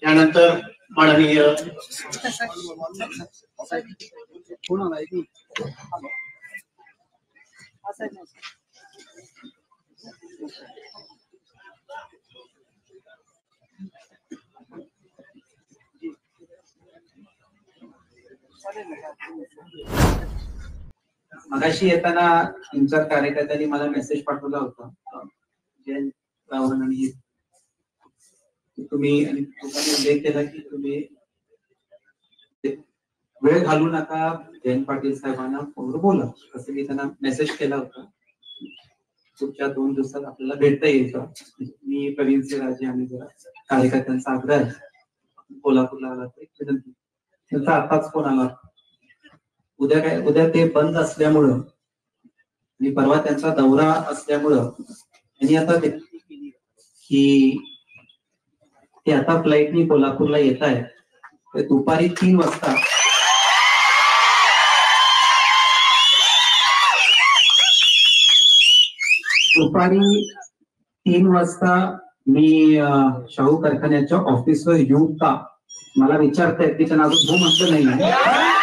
त्यानंतर माननीय मगाशी येताना 3-4 कार्यकर्त्यांनी मला मेसेज पाठवला होता जयंत रावण आणि तुम्ही उल्लेख केला की तुम्ही वेळ घालू नका जयंत पाटील साहेबांना फोनवर बोला, असं मी त्यांना मेसेज केला होता. पुढच्या 2 दिवसात आपल्याला भेटता येईल का? मी प्रवीण राजे आणि जरा कार्यकर्त्यांचा आग्रह कोल्हापूरला आला तर विनंती. त्यांचा आताच फोन आला. उद्या ते बंद असल्यामुळं आणि परवा त्यांचा दौरा असल्यामुळं त्यांनी आता विनंती केली की ते आता फ्लाईटनी कोल्हापूरला येत आहे. दुपारी 3 वाजता मी शाहू कारखान्याच्या ऑफिसवर येऊ का? मला विचारतायत की त्यांना अजून हो म्हटलं नाही.